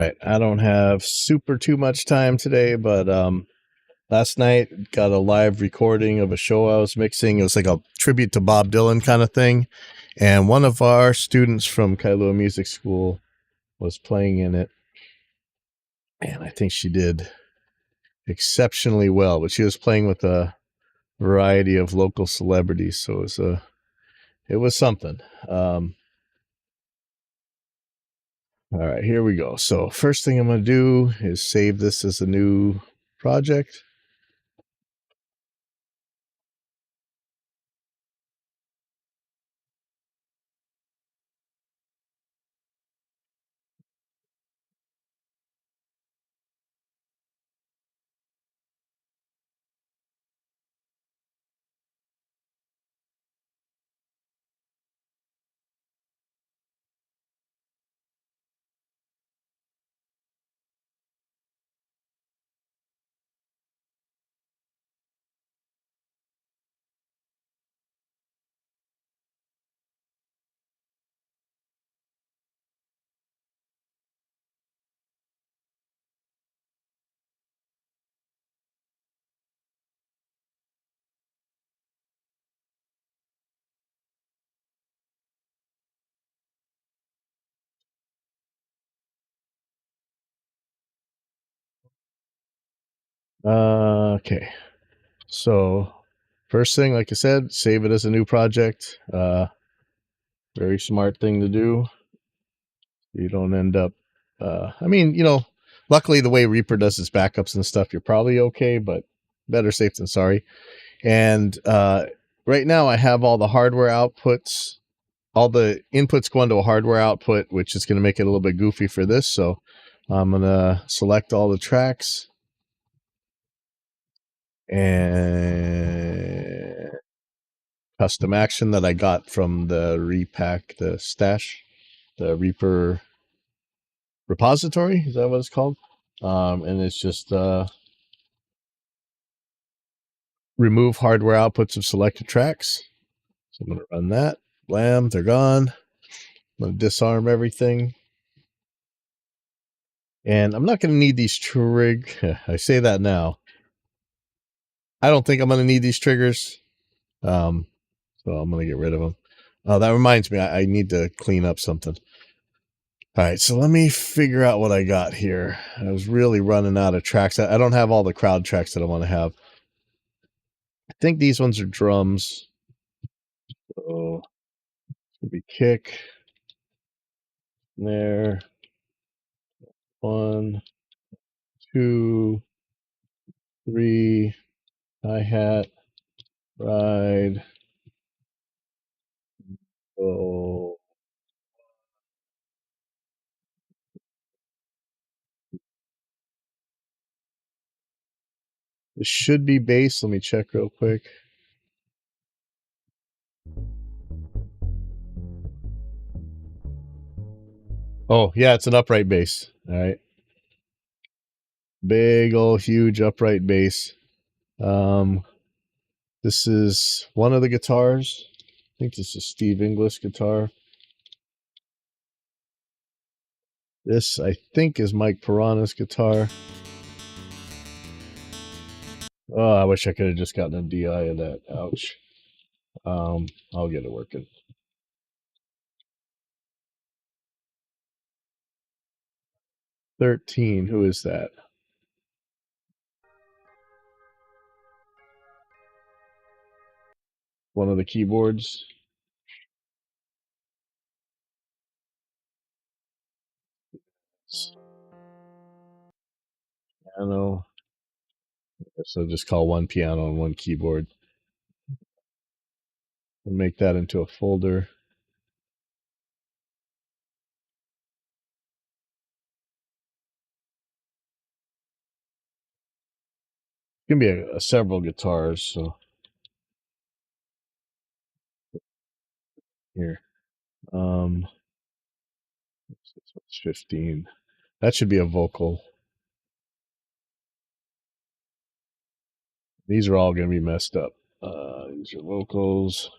Right. I don't have too much time today, but last night got a live recording of a show I was mixing. It was like a tribute to Bob Dylan kind of thing. And one of our students from Kailua Music School was playing in it. And I think she did exceptionally well, but she was playing with a variety of local celebrities. So it was something. All right, here we go. So first thing I'm going to do is save this as a new project. Okay. So first thing, like I said, save it as a new project. Very smart thing to do. You don't end up. I mean, luckily the way Reaper does its backups and stuff, you're probably okay, but better safe than sorry. And right now, I have all the hardware outputs. All the inputs go into a hardware output, which is going to make it a little bit goofy for this. So I'm going to select all the tracks and custom action that I got from the repack, the stash, the Reaper repository. Is that what it's called? And it's just remove hardware outputs of selected tracks. So I'm going to run that. Blam, they're gone. I'm going to disarm everything. And I'm not going to need these I say that now. I don't think I'm going to need these triggers. So I'm going to get rid of them. That reminds me, I need to clean up something. All right, so let me figure out what I got here. I was really running out of tracks. I don't have all the crowd tracks that I want to have. I think these ones are drums. So it's going to be kick. There. 1, 2, 3. Hi-hat. Ride. Oh. This should be bass. Let me check real quick. Oh, yeah, it's an upright bass. All right. Big old huge upright bass. This is one of the guitars. I think this is Steve Inglis guitar. This, I think, is Mike Piranha's guitar. Oh, I wish I could have just gotten a DI of that. Ouch. I'll get it working. $13. Who is that? One of the keyboards. Piano. So just call one piano and one keyboard. And make that into a folder. It can be a several guitars. So here. It's 15. That should be a vocal. These are all going to be messed up. These are vocals.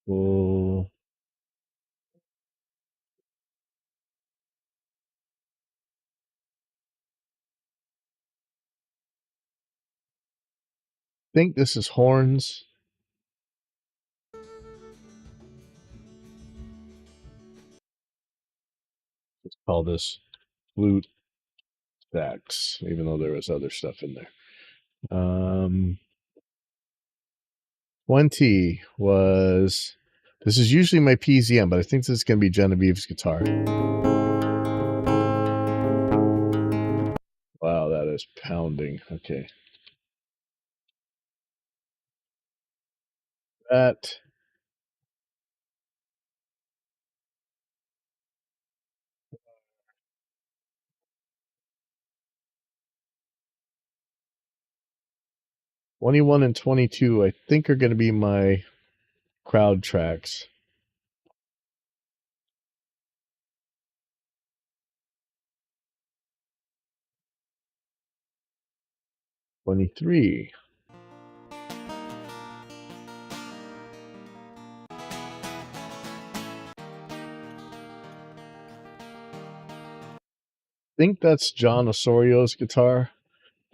Well, I think this is horns. Let's call this flute sax, even though there was other stuff in there. 20 was. This is usually my PZM, but I think this is going to be Genevieve's guitar. Wow, that is pounding. Okay. That. '21 and '22, I think, are going to be my crowd tracks. '23. I think that's John Osorio's guitar.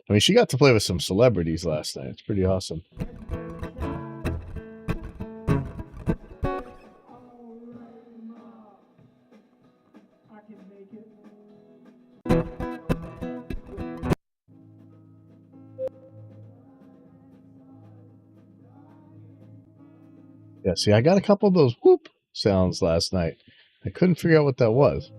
I mean, she got to play with some celebrities last night. It's pretty awesome. Yeah, see, I got a couple of those whoop sounds last night. I couldn't figure out what that was.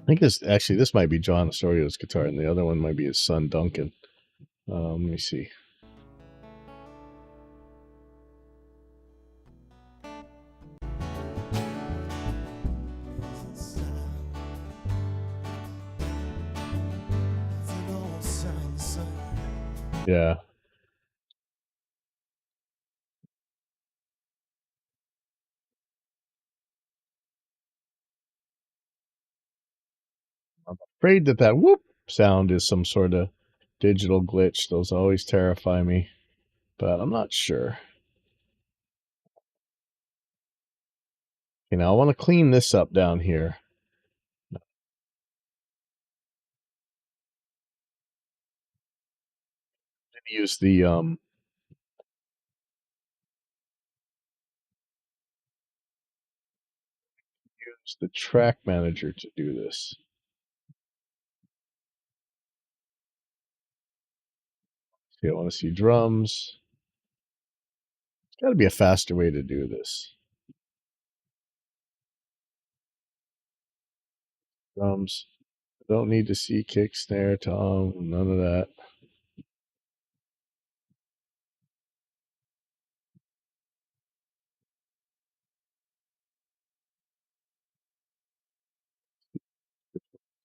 I think this might be John Osorio's guitar, and the other one might be his son Duncan. Let me see. Yeah. I'm afraid that whoop sound is some sort of digital glitch. Those always terrify me, but I'm not sure. Okay, now I want to clean this up down here. Use the track manager to do this. See, I want to see drums. There's got to be a faster way to do this. Drums. I don't need to see kick, snare, tom, none of that.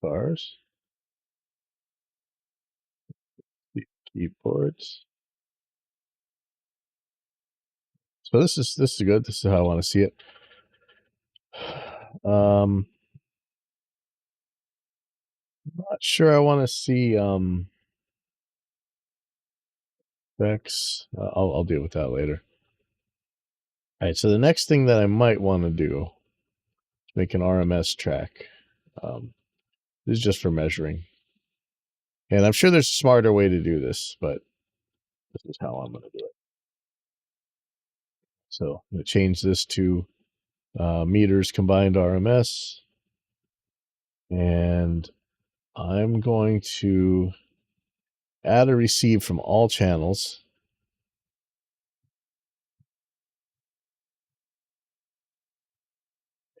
Bars. Keyboards. So this is good. This is how I want to see it. Not sure I want to see specs. I'll deal with that later. All right. So the next thing that I might want to do is make an RMS track. This is just for measuring, and I'm sure there's a smarter way to do this, but this is how I'm going to do it. So I'm going to change this to meters combined RMS, and I'm going to add a receive from all channels.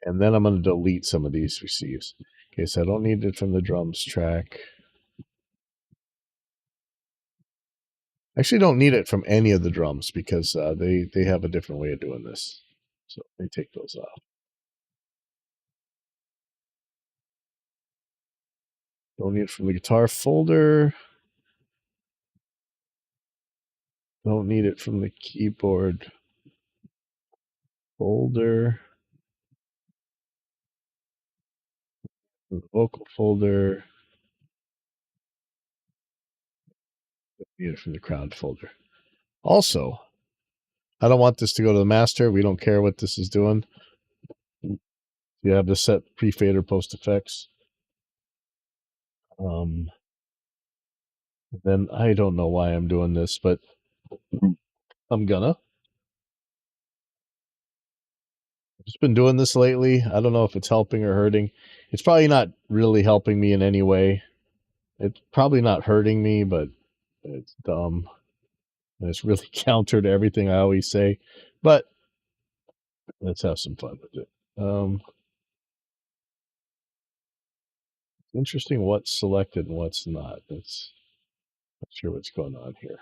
And then I'm going to delete some of these receives. Okay, so I don't need it from the drums track. Actually, don't need it from any of the drums because they have a different way of doing this. So let me take those off. Don't need it from the guitar folder. Don't need it from the keyboard folder. The vocal folder. Need it from the crowd folder. Also, I don't want this to go to the master. We don't care what this is doing. You have the set pre-fader post effects. Then I don't know why I'm doing this, but I'm gonna. I've just been doing this lately. I don't know if it's helping or hurting. It's probably not really helping me in any way. It's probably not hurting me, but it's dumb. And it's really counter to everything I always say. But let's have some fun with it. Interesting what's selected and what's not. That's not sure what's going on here.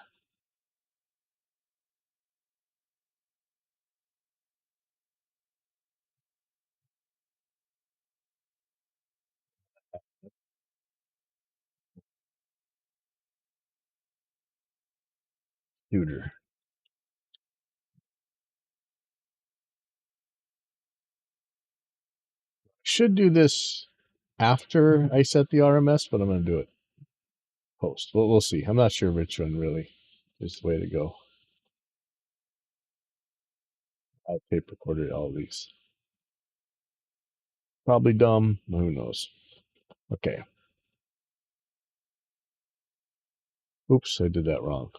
Computer. Should do this after I set the RMS, but I'm going to do it post. We'll see. I'm not sure which one really is the way to go. I've tape recorded all these. Probably dumb. Who knows? Okay. Oops, I did that wrong.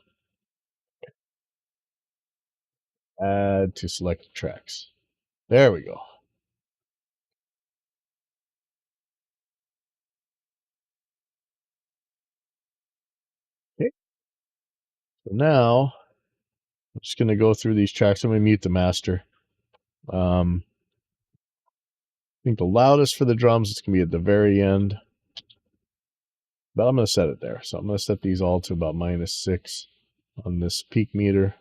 Add to selected tracks. There we go. Okay. So now I'm just going to go through these tracks. I'm going to mute the master. I think the loudest for the drums is going to be at the very end. But I'm going to set it there. So I'm going to set these all to about -6 on this peak meter.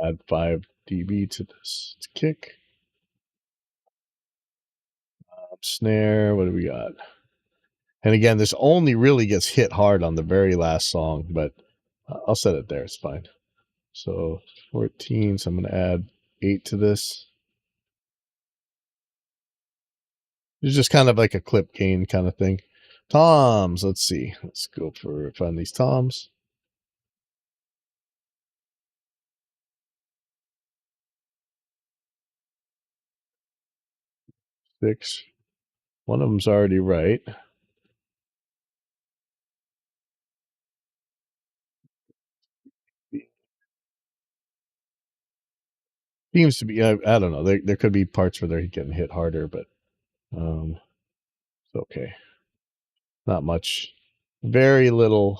Add 5 dB to this kick. Snare, what do we got? And again, this only really gets hit hard on the very last song, but I'll set it there. It's fine. So 14, so I'm going to add 8 to this. It's just kind of like a clip gain kind of thing. Toms, let's see. Let's go find these toms. Six. One of them's already right. Seems to be, I don't know. There could be parts where they're getting hit harder, but it's okay. Not much. Very little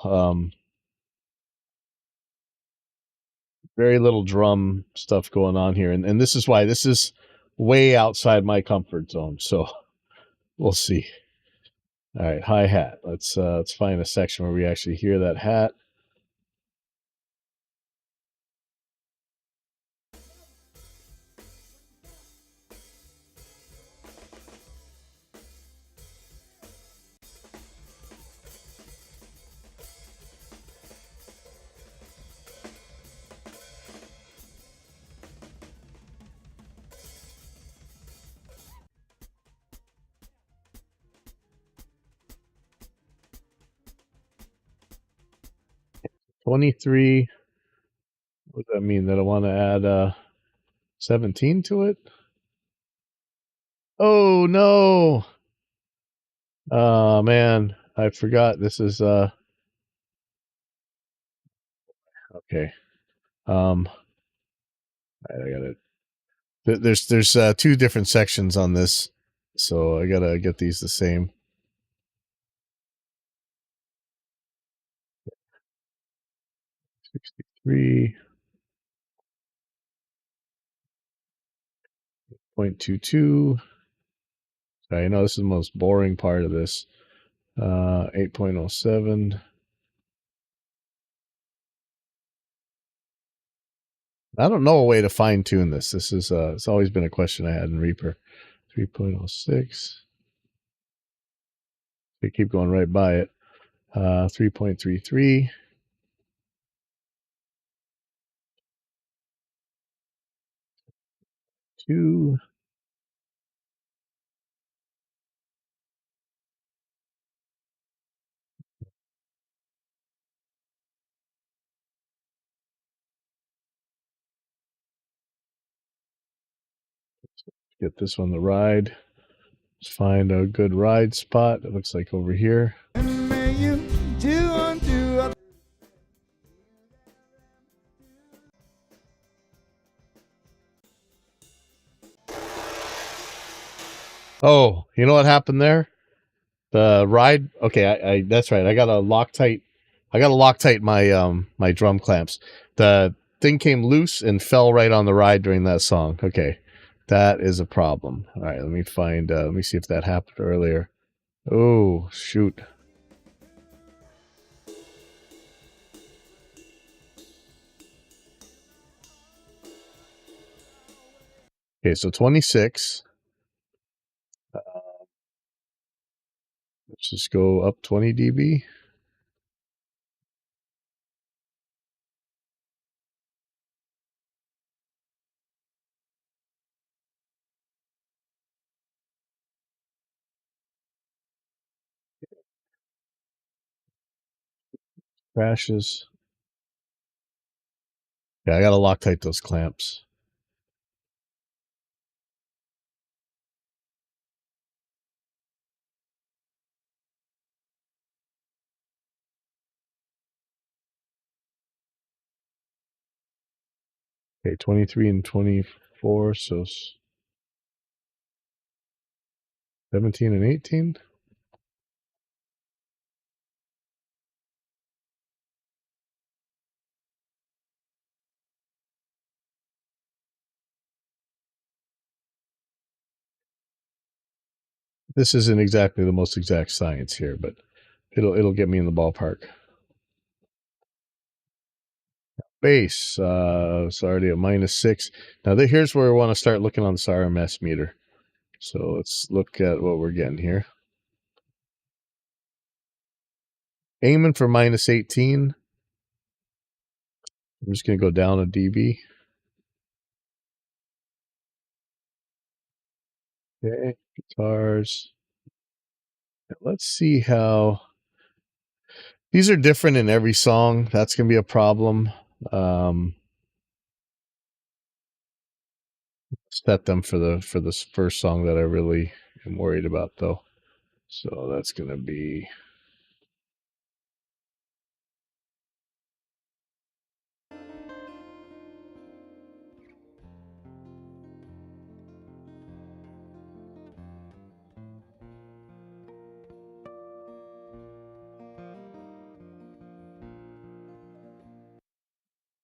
drum stuff going on here. And this is why this is way outside my comfort zone. So we'll see. All right, hi-hat. Let's find a section where we actually hear that hat. $23. What does that mean? That I want to add 17 to it? Oh no. Oh man, I forgot this is okay. I got it. There's 2 different sections on this, so I gotta get these the same. 63.22. I know this is the most boring part of this. 8.07. I don't know a way to fine tune this. This is it's always been a question I had in Reaper. 3.06. They keep going right by it. 3.33. 2. get this one to ride. Let's find a good ride spot. It looks like over here. Oh, you know what happened there? The ride. Okay, I that's right. I got to Loctite my drum clamps. The thing came loose and fell right on the ride during that song. Okay, that is a problem. All right, let me find. Let me see if that happened earlier. Oh shoot. Okay, so 26. Let's just go up 20 dB. Crashes. Yeah, I gotta Loctite those clamps. Okay, 23 and 24, so 17 and 18. This isn't exactly the most exact science here, but it'll get me in the ballpark. Bass, it's already at -6. Now here's where we want to start looking on this RMS meter. So let's look at what we're getting here. Aiming for -18. I'm just going to go down a dB. Okay, guitars. Now let's see how... These are different in every song. That's going to be a problem. Set them for this first song that I really am worried about, though. So that's going to be...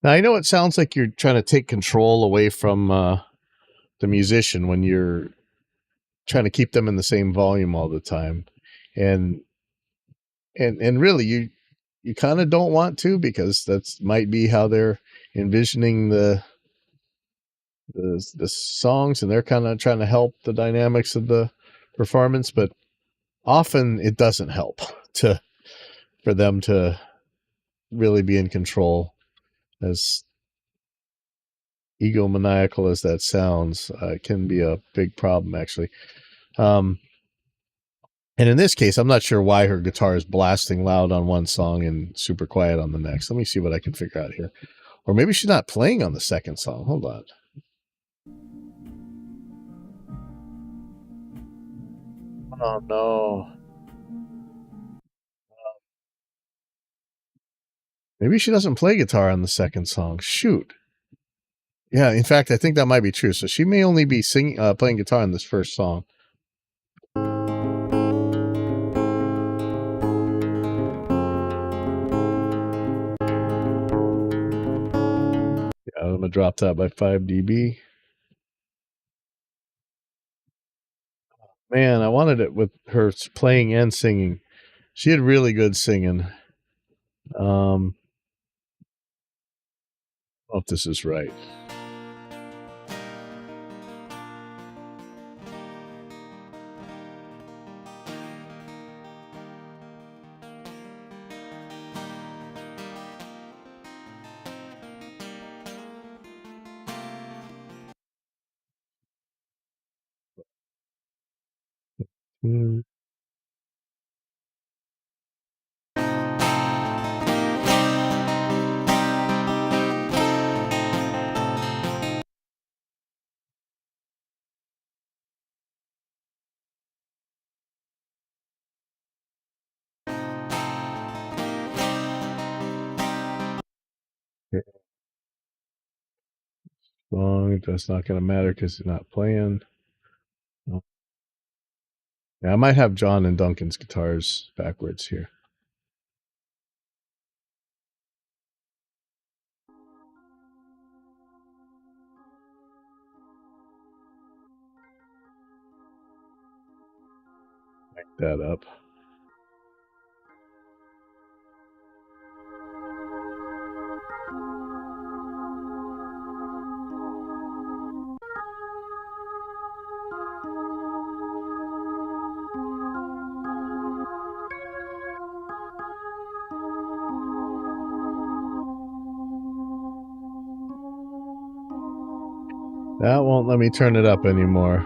Now, I know it sounds like you're trying to take control away from the musician when you're trying to keep them in the same volume all the time, and really you kind of don't want to, because that's might be how they're envisioning the songs, and they're kind of trying to help the dynamics of the performance, but often it doesn't help for them to really be in control. As egomaniacal as that sounds, it can be a big problem, actually. And in this case, I'm not sure why her guitar is blasting loud on one song and super quiet on the next. Let me see what I can figure out here. Or maybe she's not playing on the second song. Hold on. Oh, no. Maybe she doesn't play guitar on the second song. Shoot. Yeah, in fact, I think that might be true. So she may only be playing guitar on this first song. Yeah, I'm going to drop that by 5 dB. Man, I wanted it with her playing and singing. She had really good singing. I don't know if this is right. Hmm. Song, that's not going to matter because he's not playing. Oh. Yeah, I might have John and Duncan's guitars backwards here. Back that up. That won't let me turn it up anymore.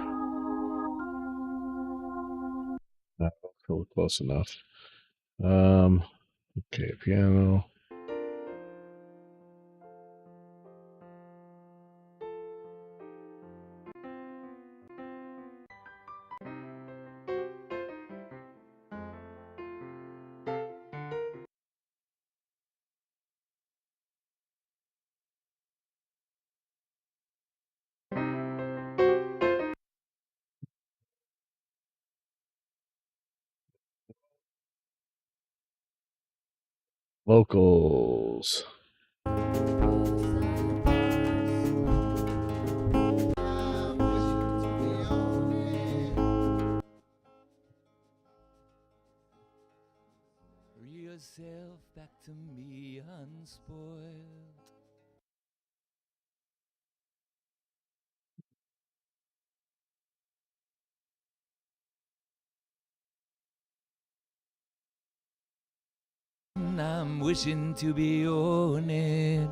Not close enough. Okay, piano. Vocals. Yourself back to me unspoiled. I'm wishing to be on it.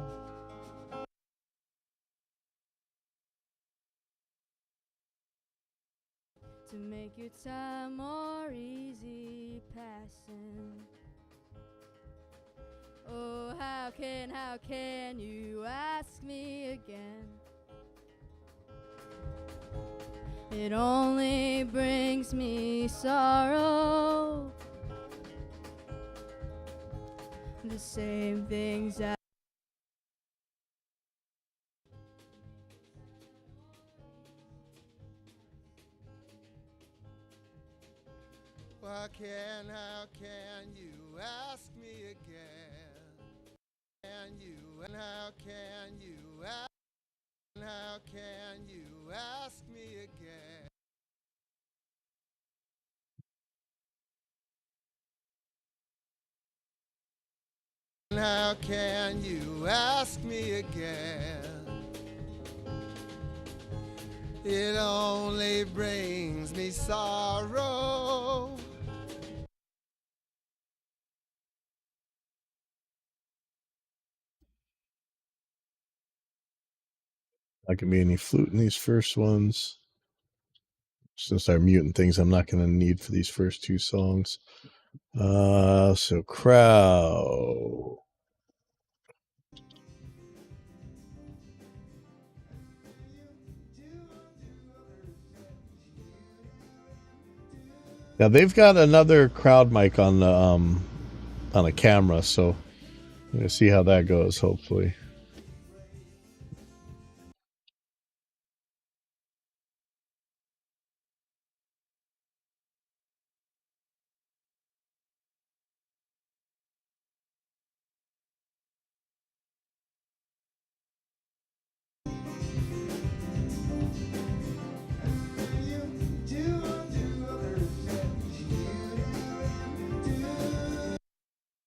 To make your time more easy passing. Oh, how can you ask me again? It only brings me sorrow. The same things that how can you ask me again? How can you ask me again? How can you ask me again? It only brings me sorrow. Not gonna be any flute in these first ones. Since I'm muting things I'm not gonna need for these first two songs. So Crow. Now they've got another crowd mic on a camera, so I'm gonna see how that goes. Hopefully.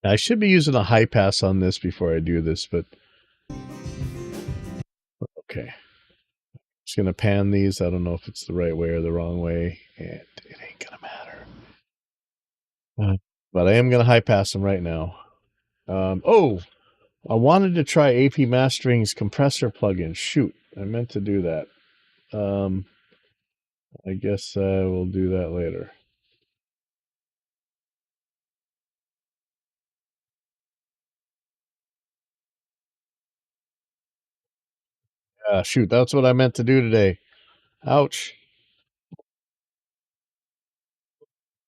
I should be using a high pass on this before I do this, but okay. Just gonna pan these. I don't know if it's the right way or the wrong way, and it ain't gonna matter. But I am gonna high pass them right now. Oh, I wanted to try AP Mastering's compressor plugin. Shoot, I meant to do that. I guess I will do that later. Shoot, that's what I meant to do today. Ouch.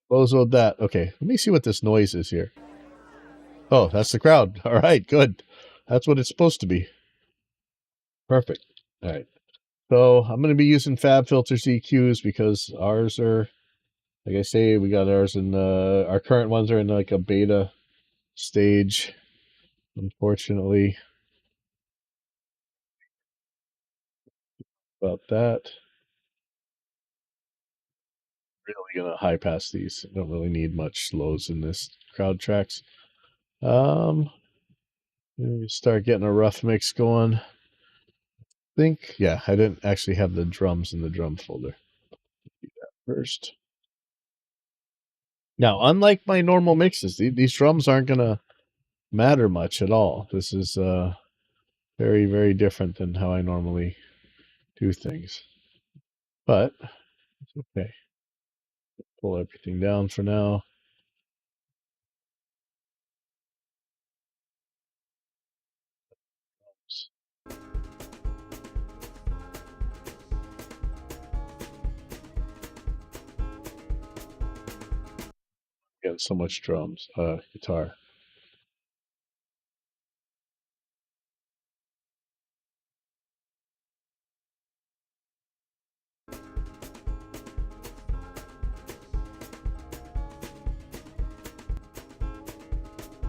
Close with that. Okay, let me see what this noise is here. Oh, that's the crowd. All right, good. That's what it's supposed to be. Perfect. All right. So I'm going to be using Fab Filters EQs because ours are, like I say, we got ours in our current ones are in like a beta stage, unfortunately. About that. Really gonna high pass these. I don't really need much lows in this crowd tracks. Start getting a rough mix going. Yeah, I didn't actually have the drums in the drum folder. Do that first. Now, unlike my normal mixes, these drums aren't gonna matter much at all. This is very, very different than how I normally do things. But it's okay. Pull everything down for now. Getting so much drums, guitar.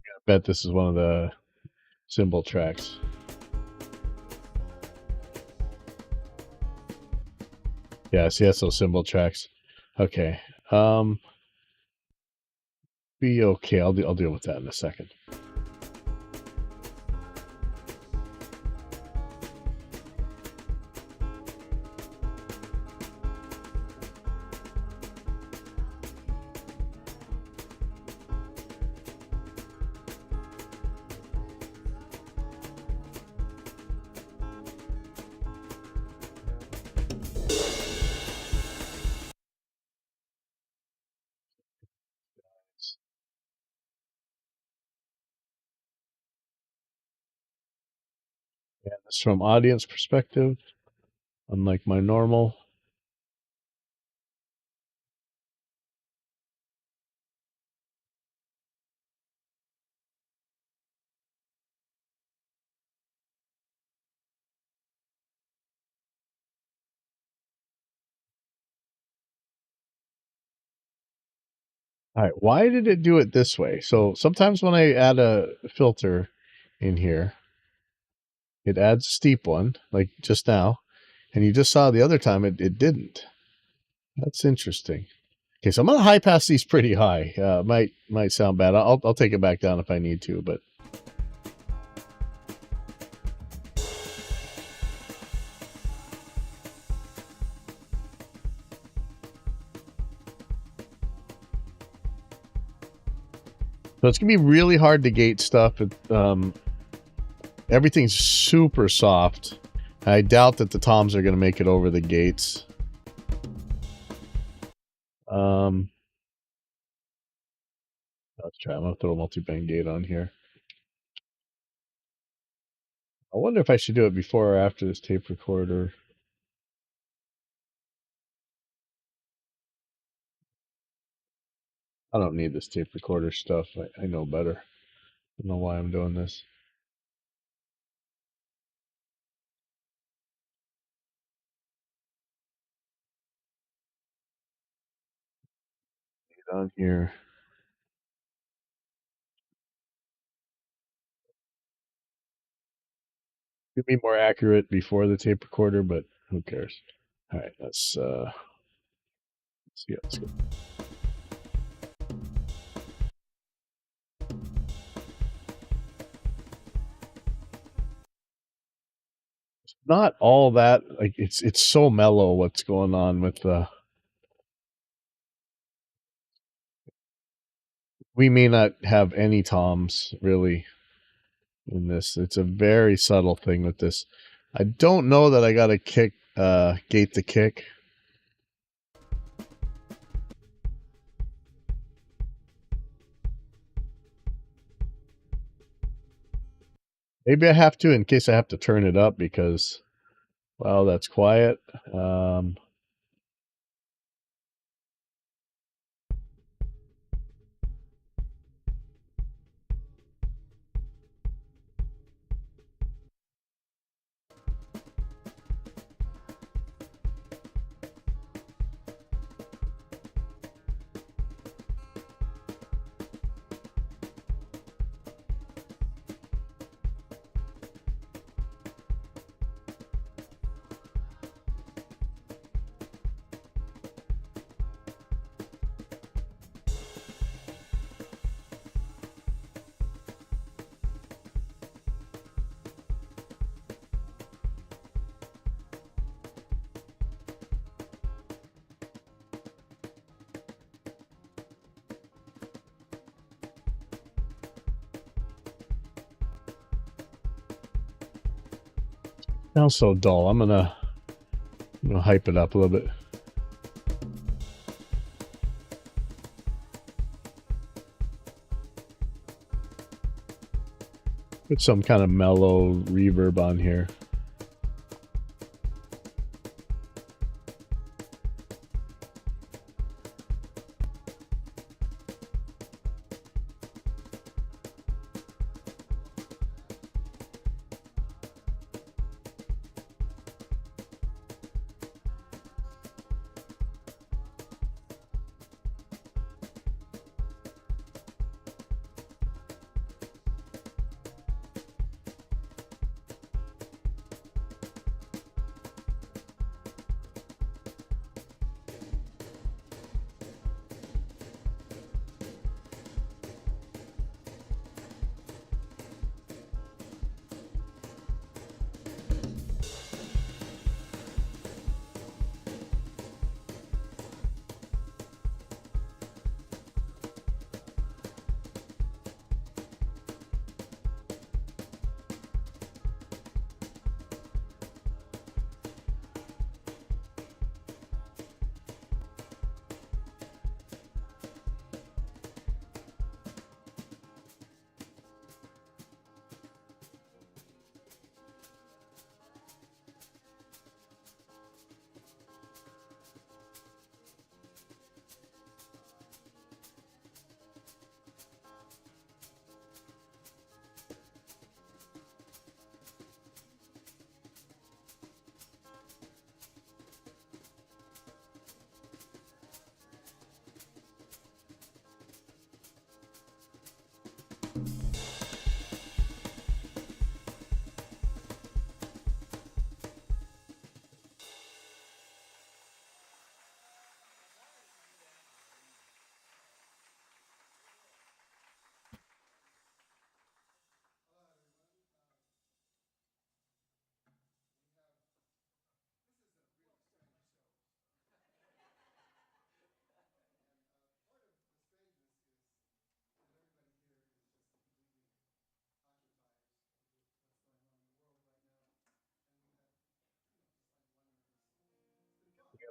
I bet this is one of the cymbal tracks. Yeah, see, that's those cymbal tracks. Okay. Be okay. I'll deal with that in a second. Yeah, this from audience perspective, unlike my normal. All right, why did it do it this way? So sometimes when I add a filter in here, it adds a steep one, like just now, and you just saw the other time it didn't. That's interesting. Okay, so I'm gonna high pass these pretty high. Might sound bad. I'll take it back down if I need to, but so it's gonna be really hard to gate stuff. Everything's super soft. I doubt that the toms are gonna make it over the gates. Let's try. I'm gonna throw a multi-band gate on here. I wonder if I should do it before or after this tape recorder. I don't need this tape recorder stuff. I know better. I don't know why I'm doing this. Get on here. Could be more accurate before the tape recorder, but who cares? All right, let's see. Let's go. Not all that like it's so mellow what's going on with the. We may not have any toms really in this. It's a very subtle thing with this. I don't know that I got to gate the kick. Maybe I have to in case I have to turn it up because, wow, that's quiet. Sounds so dull. I'm gonna hype it up a little bit. Put some kind of mellow reverb on here.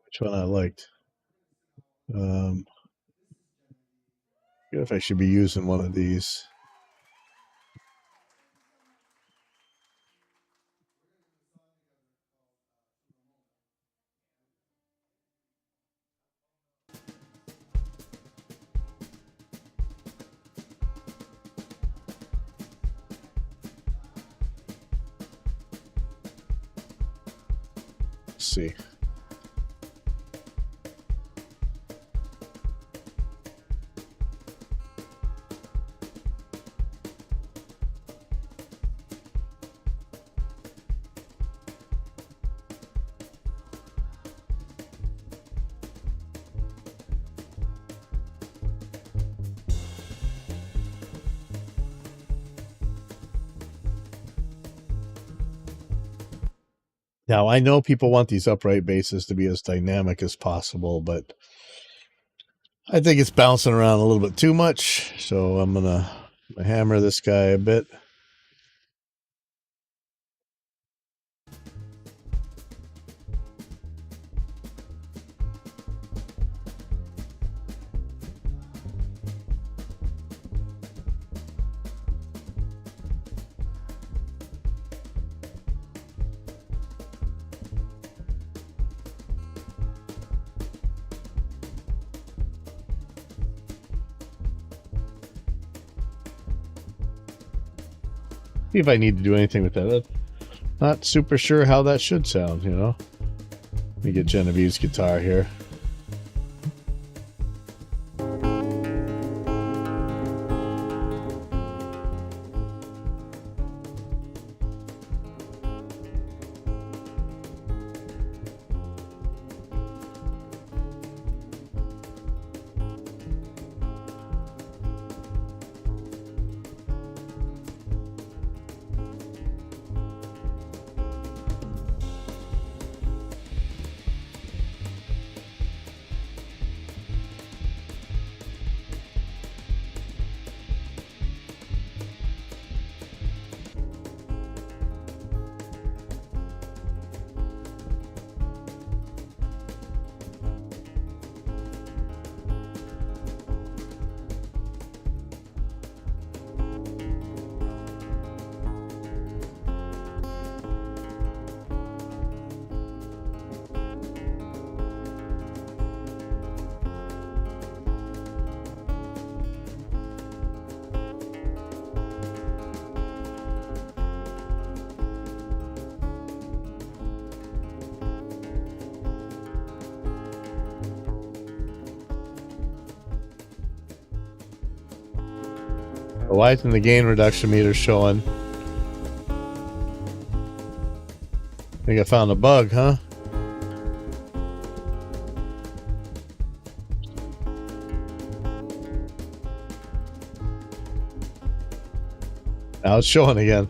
Which one I liked? If I should be using one of these. Let's see. Now, I know people want these upright basses to be as dynamic as possible, but I think it's bouncing around a little bit too much, so I'm going to hammer this guy a bit. See if I need to do anything with that. Not super sure how that should sound, you know. Let me get Genevieve's guitar here. Why isn't the gain reduction meter showing? Think I found a bug, huh? Now it's showing again.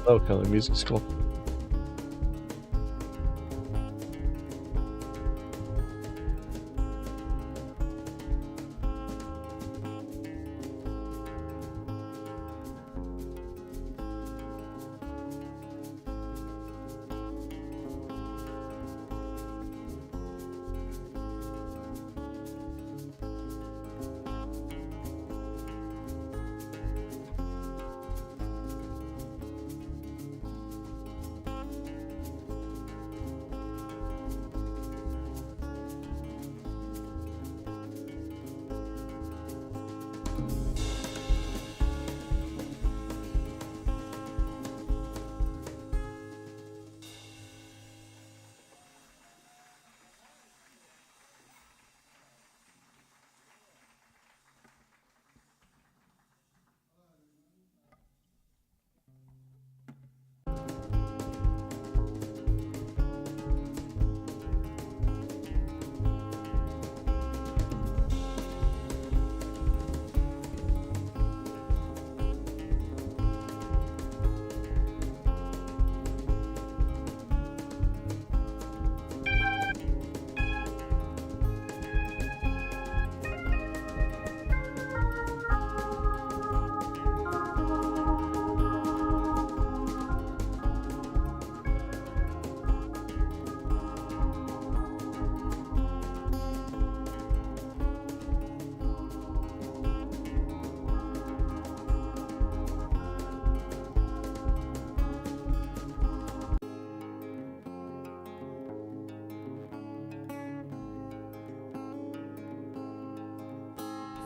Oh, kind of music's cool.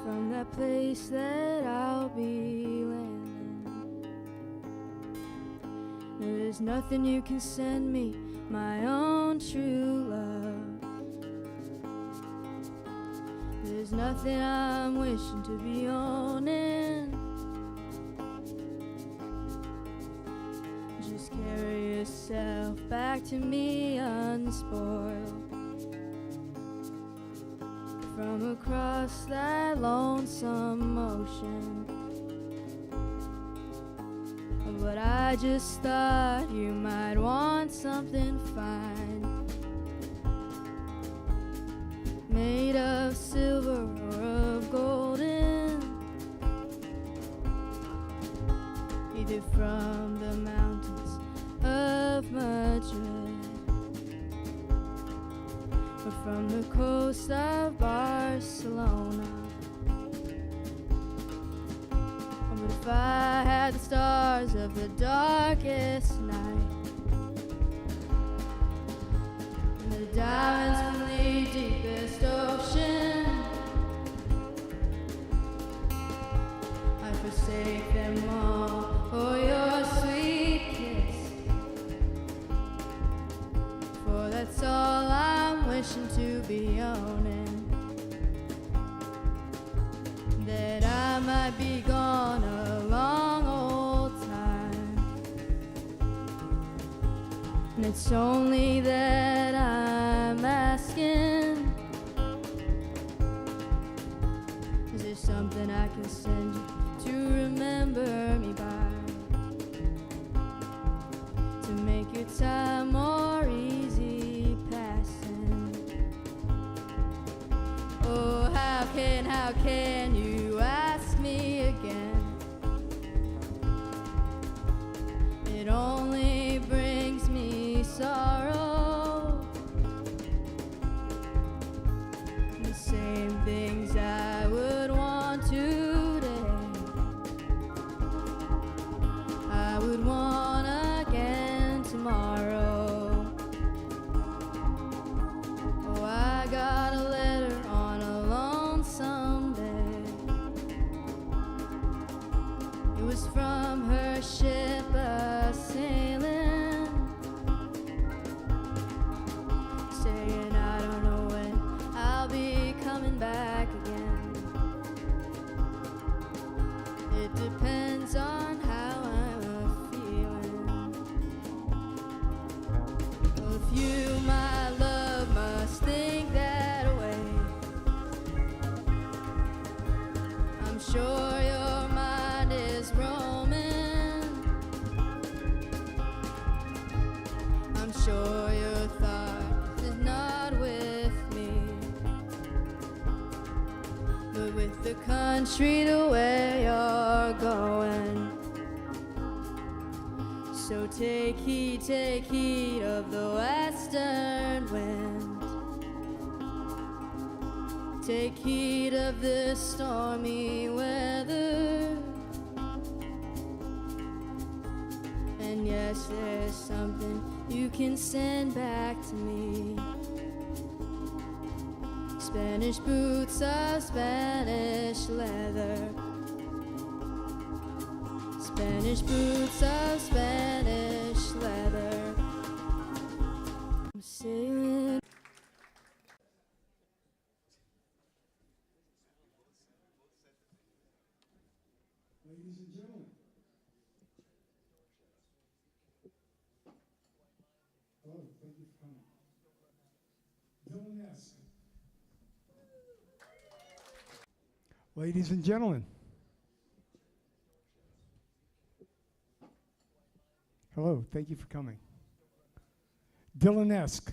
From that place that I'll be landing, there's nothing you can send me, my own true love. There's nothing I'm wishing to be owning. yourself back to me unspoiled from across that lonesome ocean. But I just thought you might want something fine, made of silver or of golden, either from the mountains of Madrid or from the coast of Barcelona. But if I had the stars of the darkest night and the diamonds from the deepest ocean, I'd forsake them all for your sweet kiss. For that's all I'm wishing to be owning, that I might be gone a long old time. And it's only that I'm asking, is there something I can send you to remember me by, to make your time more easy passing? Oh, how can you ask me again? It only brings me sorrow. The same things I would want today, I would want again tomorrow. Oh, I got a letter on a lonesome day. It was from her ship a-sailing, saying I don't know when I'll be coming back again. It depends on how I'm feeling. Well, if you, my love, must think that way, I'm sure your mind is roaming. I'm sure your thought is not with me, but with the country to where you're going. So take heed of the western wind. Take heed of the stormy weather. And yes, there's something you can send back to me. Spanish boots of Spanish leather. Spanish boots of Spanish leather. I'm sailing. Ladies and gentlemen, hello, thank you for coming. Dylanesque. Ladies and gentlemen, hello, thank you for coming. Dylanesque.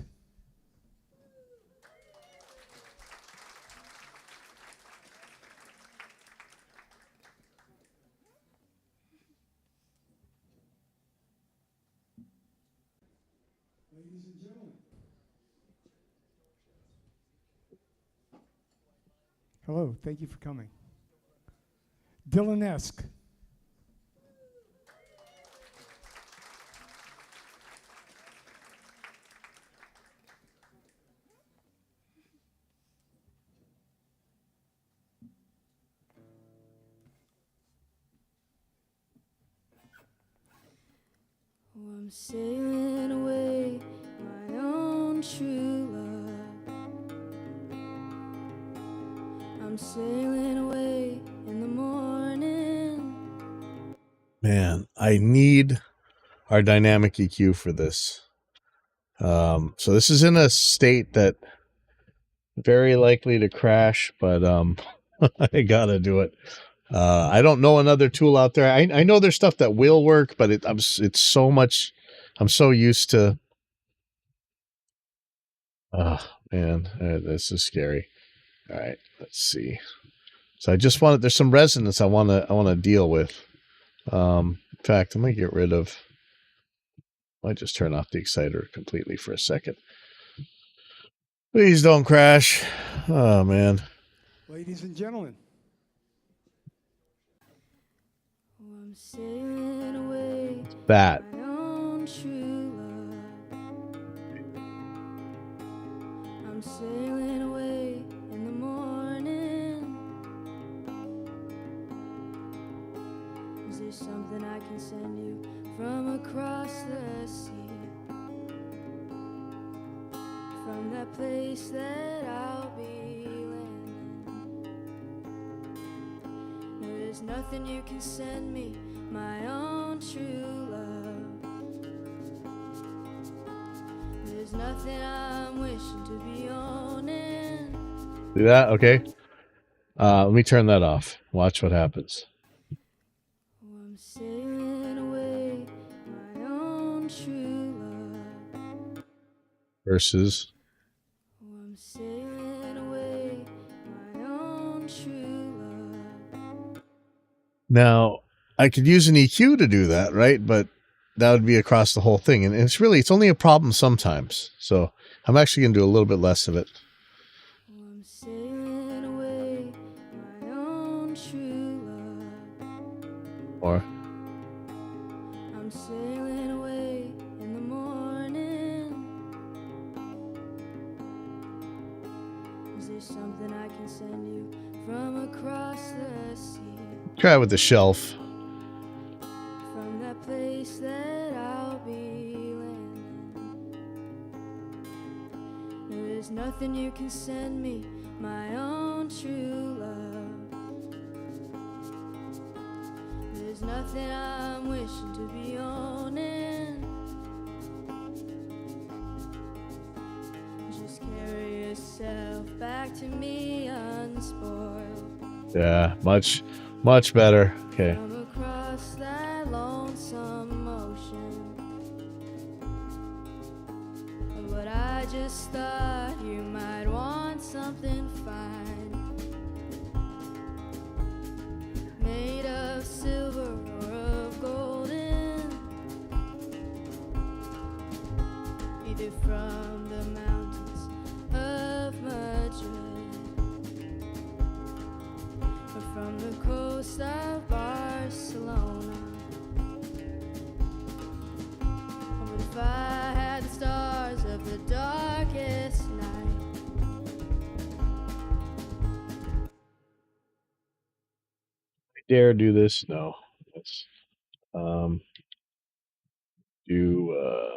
Ladies and gentlemen. Hello, thank you for coming. Dylanesque. Oh, I'm sailing away, my own true love. I'm sailing away in the morning. Man, I need our dynamic EQ for this. So this is in a state that very likely to crash, but I gotta do it. I don't know another tool out there. I know there's stuff that will work, but it's so much. I'm so used to. Oh man, this is scary. All right, let's see. So I just wanted. There's some resonance I wanna deal with. In fact, I'm gonna get rid of. I might just turn off the exciter completely for a second. Please don't crash. Oh man. Ladies and gentlemen, Oh, I'm sailing away. That. My own true love. I'm sailing away in the morning. Is there something I can send you from across the sea? From that place that I'll be landing. No, there's nothing you can send me, my own true love. There's nothing I'm wishing to be owning. See that? Okay. Let me turn that off. Watch what happens. Oh, I'm sailing away, my own true love. Versus. Oh, I'm sailing away, my own true love. Now, I could use an EQ to do that, right? But that would be across the whole thing. And it's only a problem sometimes. So I'm actually going to do a little bit less of it. Oh, I'm sailing away, my own true love. Or. I'm sailing away in the morning. Is there something I can send you from across the sea? Try with the shelf. From that place that I'll be landing. No, there's nothing you can send me, my own true love. There's nothing I'm wishing to be owning. Just carry yourself back to me unspoiled. Yeah, much better. Okay. From across that lonesome ocean. But I just thought you might want something fine, made of silver or of golden, either from the mountains of Madrid or from the coast of Barcelona. But if I had the stars of the darkest night, Dare do this? No. Let's do oh,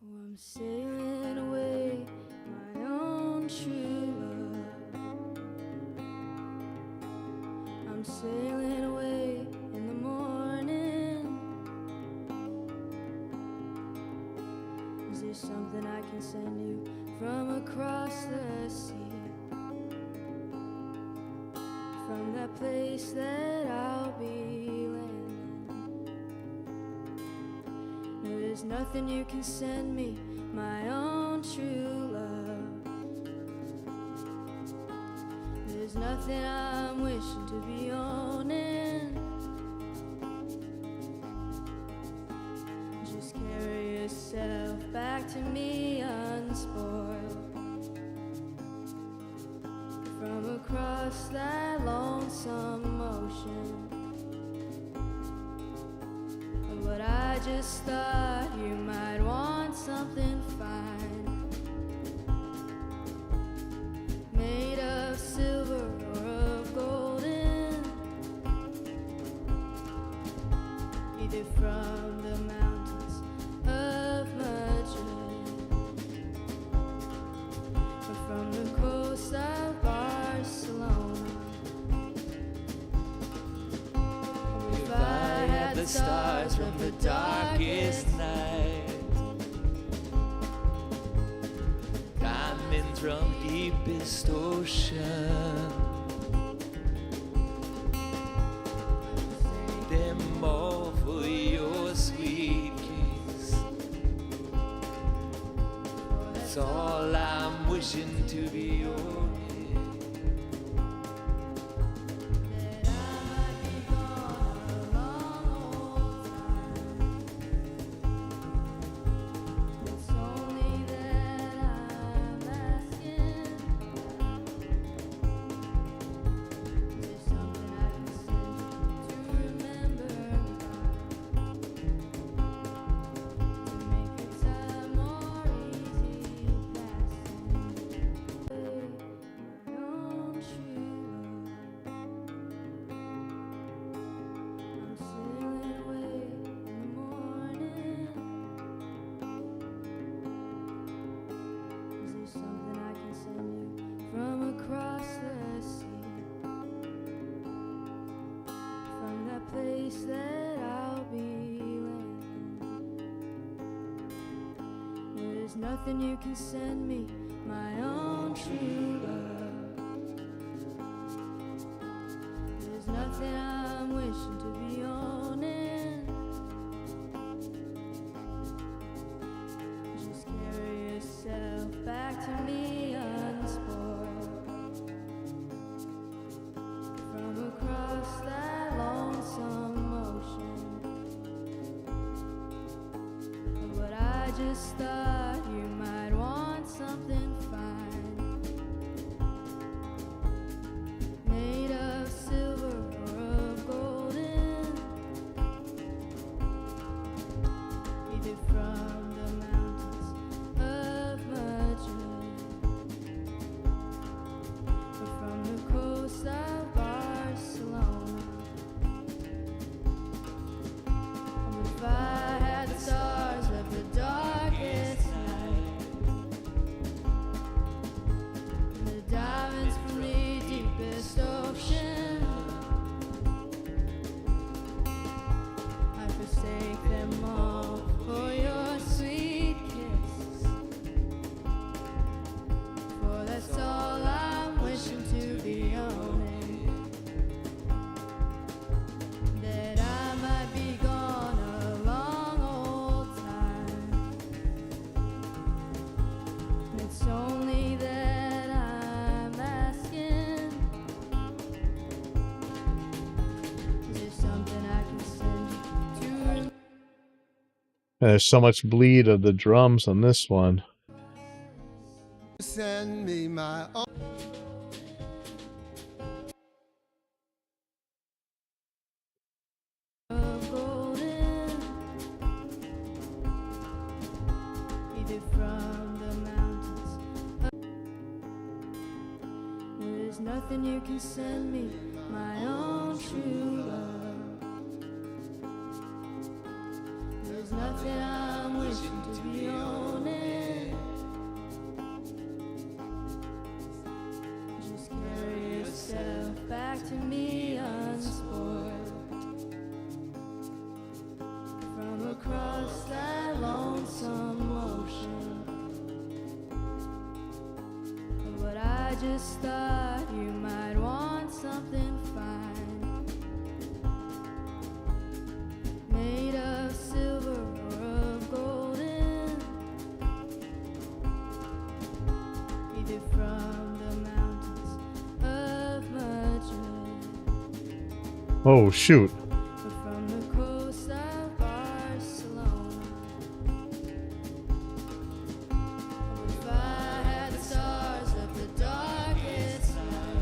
I'm sailing away, my own true love. I'm sailing away in the morning. Is there something I can send you from across the sea? From that place that I'll be landing. No, there's nothing you can send me, my own true love. There's nothing I'm wishing to be owning. Just carry yourself back to me unspoiled. from across that lonesome ocean. But I just thought you might want something fine, made of silver or of golden, either from the mountains of Madrid or from the coast of Barcelona. If I had the stars from the darkest night, diamonds from deepest ocean, them all for your sweet kiss. That's all I'm wishing to be yours. Place that I'll be landing. There's nothing you can send me, my own true love. There's nothing I'm wishing to be owning. Just carry yourself back to me unspoiled from across that lonesome ocean. But I just thought you might want something fine, made of silver or of golden, either from the mountains of Madrid or from the coast of Barcelona. If I had the stars of the darkest night, and the diamonds from the deepest ocean, I'd forsake them all for your sweet kiss. For that's all I'm wishing to be owning. That I might be gone a long old time. It's only that I'm asking. Is there something I can send you to remember? And there's so much bleed of the drums on this one. Send me my own. Of golden, either from the mountains. There's nothing you can send me, my own true love. There's nothing I'm wishing to be owning. Just carry yourself back to me unspoiled from across that lonesome ocean. But I just thought you might want something fine, made of silver or of golden, either from the mountains of Madrid Oh, shoot. or from the coast of Barcelona. If I had the stars of the darkest night,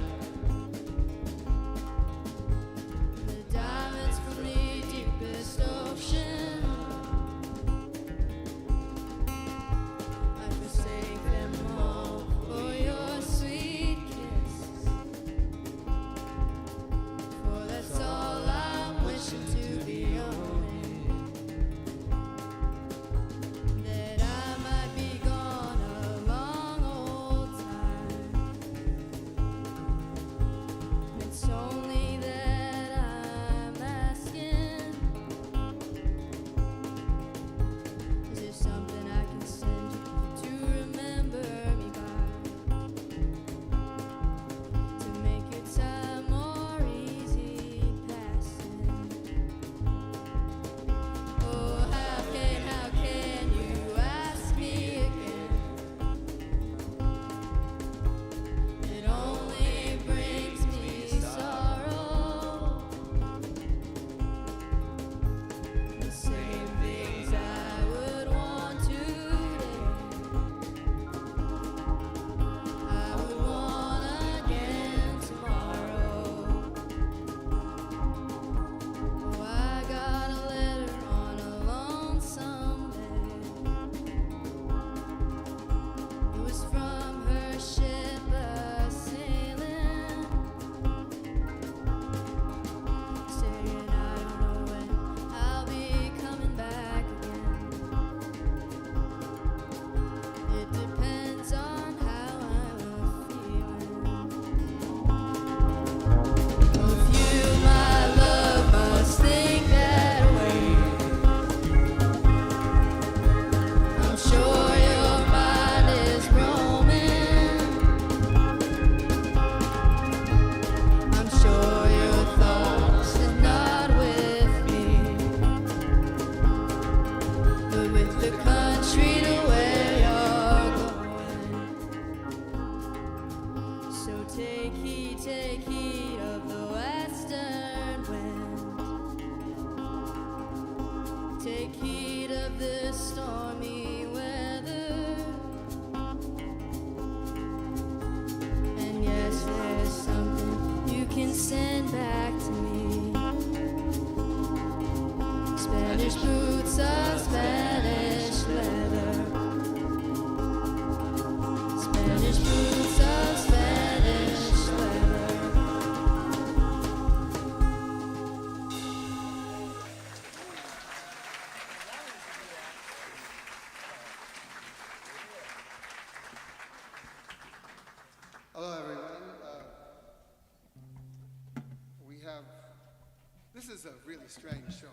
So take heed of the western wind. Take heed of the stormy weather. And yes, there's something you can send back to me. Spanish boots of Spanish leather. Spanish boots of Spanish leather. Hello, everyone. This is a really strange show.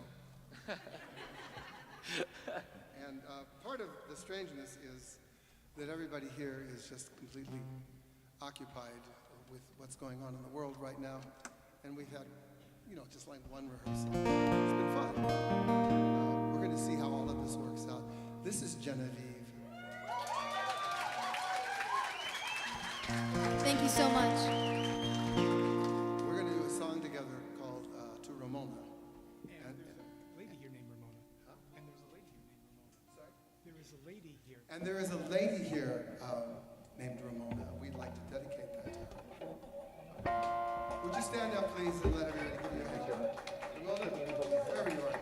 And part of the strangeness is that everybody here is just completely occupied with what's going on in the world right now. And we've had, just like one rehearsal. It's been fun. We're going to see how all of this works out. This is Genevieve. Thank you so much. We're going to do a song together called To Ramona. And there's a lady here named Ramona. Huh? And there's a lady here named Ramona. Sorry? There is a lady here. And there is a lady here named Ramona. We'd like to dedicate that to her. Would you stand up, please, and let everybody give you a hand? Ramona, wherever you are.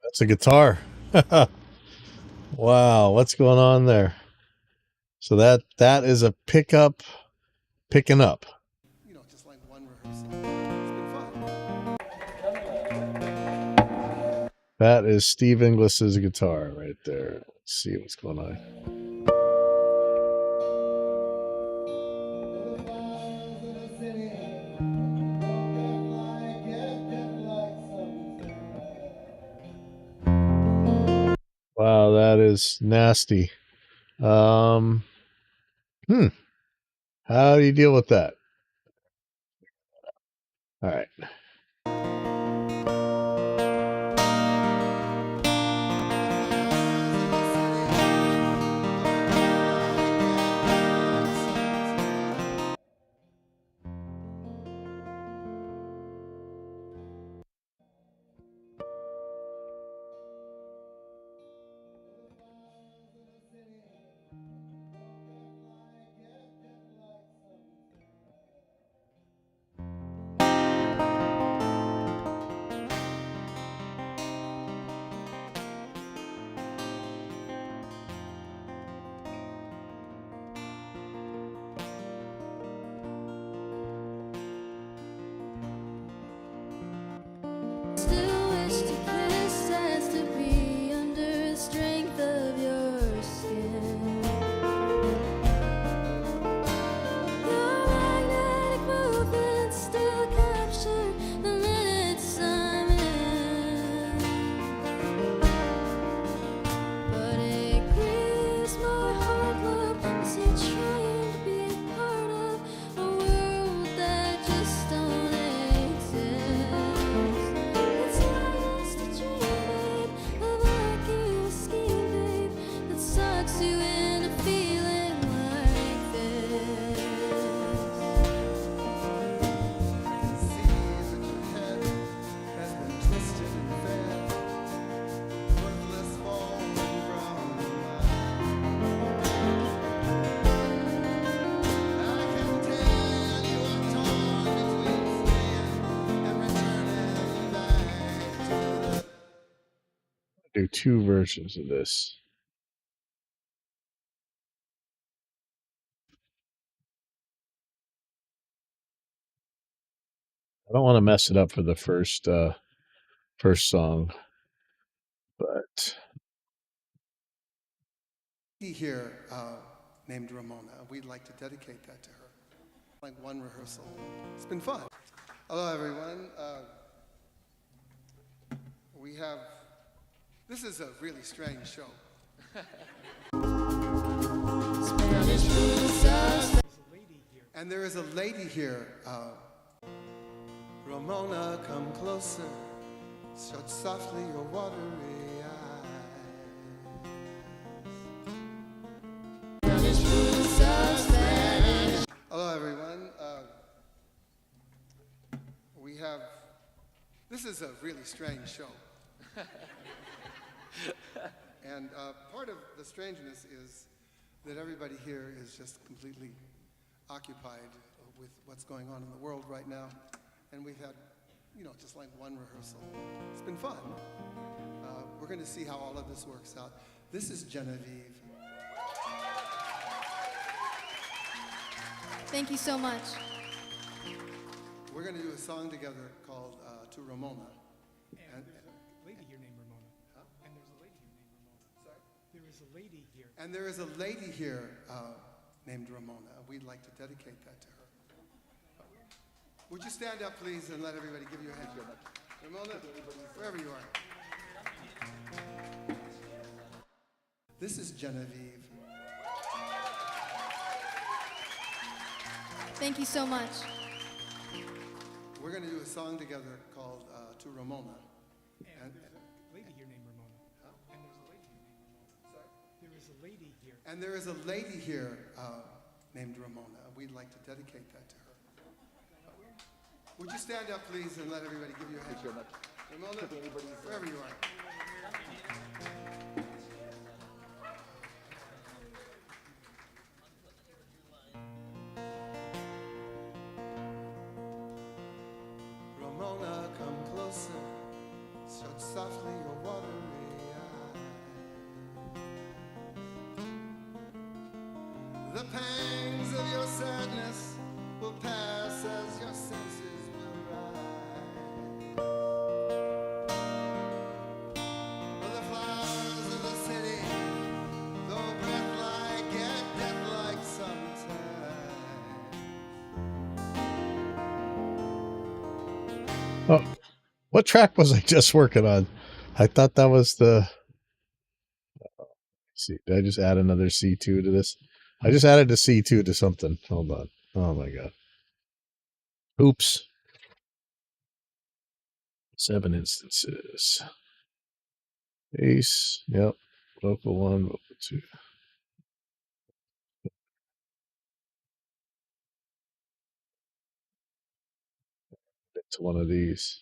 That's a guitar. Wow, what's going on there? So that is a pickup picking up. Just like one rehearsal. It's been fun. That is Steve Inglis's guitar right there. Let's see what's going on. Wow, that is nasty. How do you deal with that? All right. Still wish to kiss as to be under the strength of your skin. Your magnetic movements still capture the minutes I'm in. But it grieves my heart, love, as you're trying to be a part of a world that just don't exist. It's nice to dream, babe, of like you a scheme, babe, that sucks you into feeling like this. I can see that your head has been twisted and fed. Worthless falling from your mind. I can tell you are torn between staying and returning back to the Do two versions of this. I don't want to mess it up for the first song, but lady here named Ramona. We'd like to dedicate that to her. Like one rehearsal. It's been fun. Hello, everyone. This is a really strange show. Spanish boots of And there is a lady here. Ramona, come closer. Shut softly your watery eyes. is a really strange show. And part of the strangeness is that everybody here is just completely occupied with what's going on in the world right now. And we've had, just like one rehearsal. It's been fun. We're going to see how all of this works out. This is Genevieve. Thank you so much. We're going to do a song together called To Ramona. And there's a lady here named Ramona. Huh? And there's a lady here named Ramona. Sorry? There is a lady here. And there is a lady here named Ramona. We'd like to dedicate that to her. Would you stand up, please, and let everybody give you a hand? Ramona, wherever you are. This is Genevieve. Thank you so much. We're going to do a song together called To Ramona. And there's a lady here named Ramona. Huh? And there's a lady here named Ramona. Sorry? There is a lady here. And there is a lady here named Ramona. We'd like to dedicate that to her. Would you stand up, please, and let everybody give you a hand? Ramona, wherever you are. Ramona, come closer, shut softly your watery eye. The pangs of your sadness will pass as your senses will rise. The flowers of the city, though breath-like, yet death-like sometimes. Oh, what track was I just working on? I thought that was the. See, did I just add another C2 to this? I just added a C2 to something. Hold on. Oh my god. Oops. 7 instances. Ace. Yep. Vocal 1, vocal 2. It's one of these.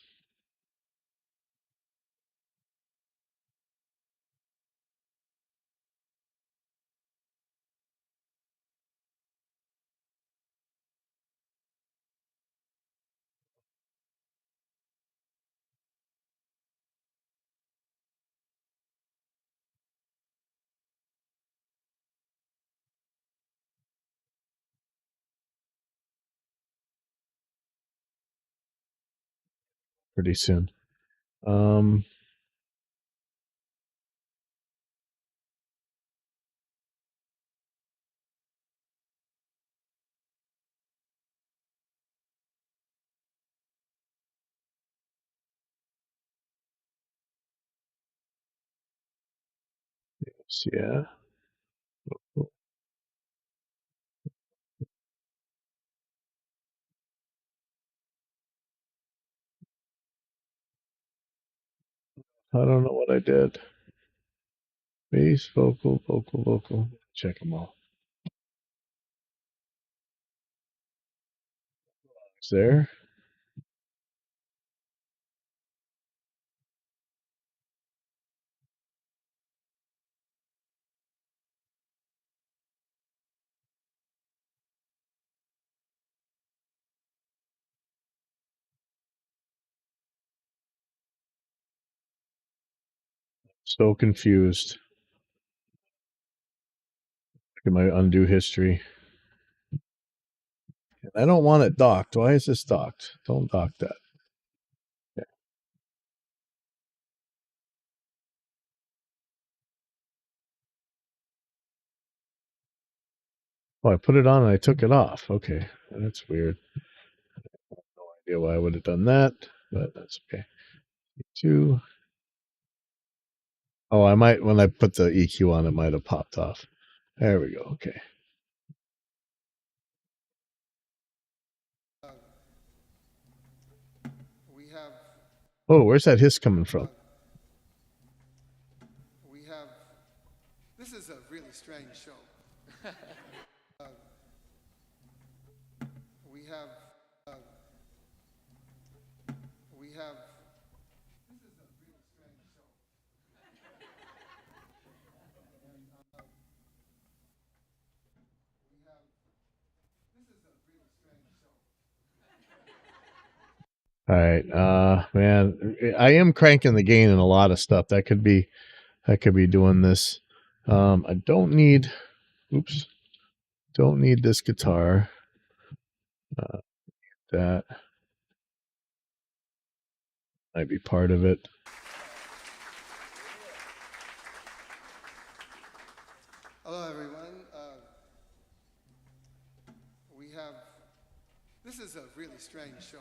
Pretty soon. Yeah. I don't know what I did. Bass, vocal, vocal, vocal. Check them all. It's there. So confused. Look at my undo history. I don't want it docked. Why is this docked? Don't dock that. Okay. Oh, I put it on and I took it off. Okay. That's weird. No idea why I would have done that, but that's okay. Two. Oh, I might, when I put the EQ on, it might have popped off. There we go. Okay. We have Oh, where's that hiss coming from? this is a really strange show. we have All right, man, I am cranking the gain in a lot of stuff. That could be doing this. I don't need, oops, don't need this guitar. That might be part of it. Hello, everyone. This is a really strange show.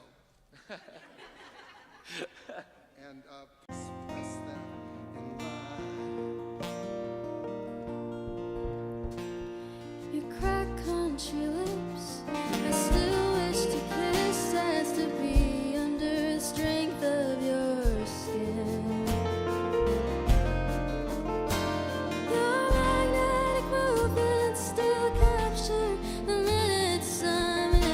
And express that in rhyme. Your crack country lips, I still wish to kiss, as to be under the strength of your skin. Your magnetic movements still capture the minutes I'm in.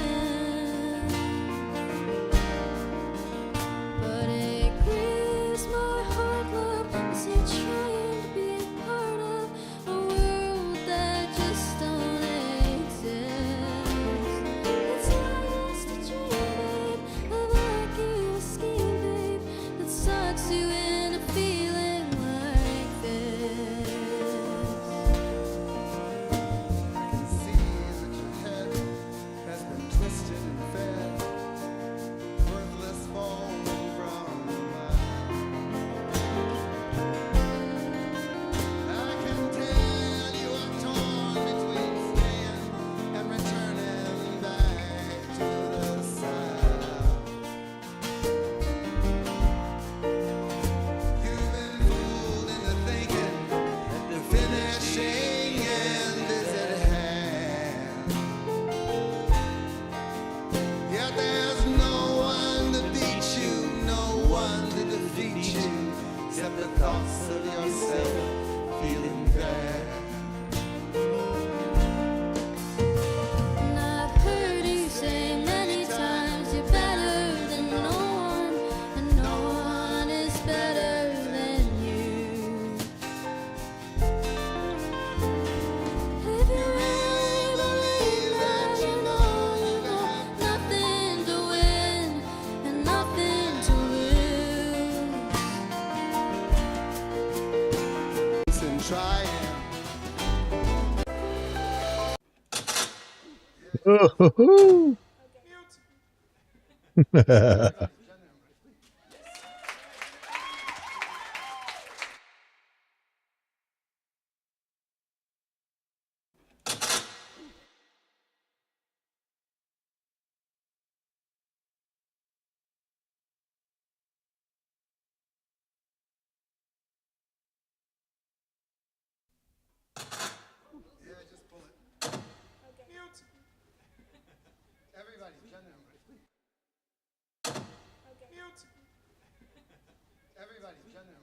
But it grieves my heart, love, as you're trying to be a part of a world that just don't exist. It's not just a dream, babe, of like you a scheme, babe, that sucks you into feeling like this. I can see that your head has been twisted and fed, worthless foam from the mind. I can tell you are torn between staying and returning back to the south. You've been fooled into thinking that the finishing end is at hand. Yet there's no one to beat you, no one to defeat you, except the thoughts of yourself feeling bad. And I've heard you say many times you're better than no one, and no one is better than you. If you really believe that, you know you've got nothing to win and nothing to lose. And trying. Oh, Yeah, just pull it. Mute. Everybody, gentlemen. Mute. Everybody, gentlemen.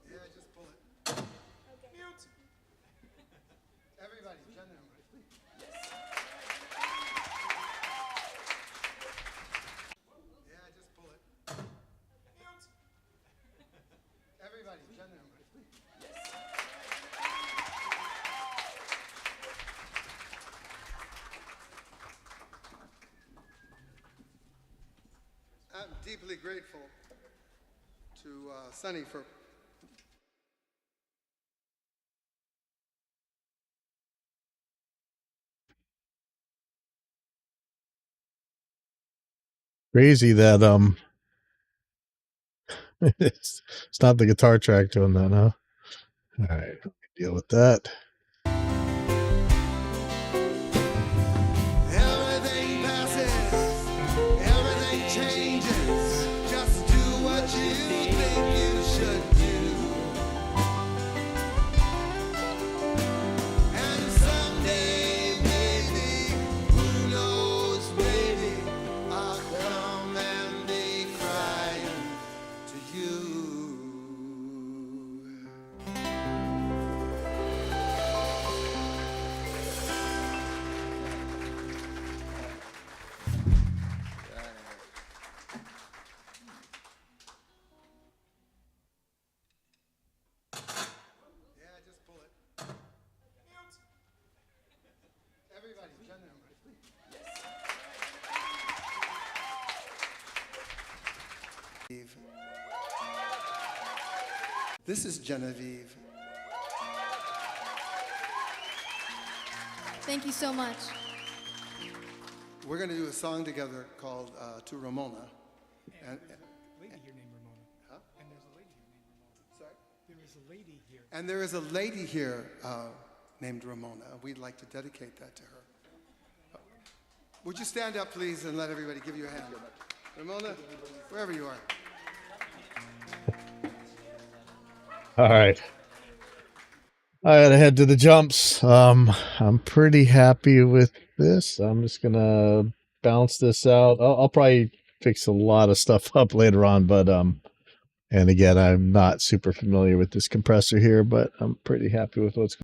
Yeah, just pull it. Mute. Everybody, gentlemen. Yeah, just pull it. Mute. Everybody, gentlemen. I'm deeply grateful to Sonny for crazy that stop the guitar track doing that, huh? All right, let me deal with that. everything passes, everything changes. Just do what you think you should do. And someday, maybe, who knows, maybe, I'll come and be crying to you. Yeah, just pull it. Mute. Everybody, gentlemen. This is Genevieve. Thank you so much. We're going to do a song together called To Ramona. And, Lady here named Ramona. Huh? And there's a lady here named Ramona. sorry? There is a lady here. And there is a lady here named Ramona. We'd like to dedicate that to her. Would you stand up, please, and let everybody give you a hand? Ramona, wherever you are. All right. I gotta head to the jumps. I'm pretty happy with this. I'm just gonna bounce this out. I'll probably fix a lot of stuff up later on, but and again, I'm not super familiar with this compressor here, but I'm pretty happy with what's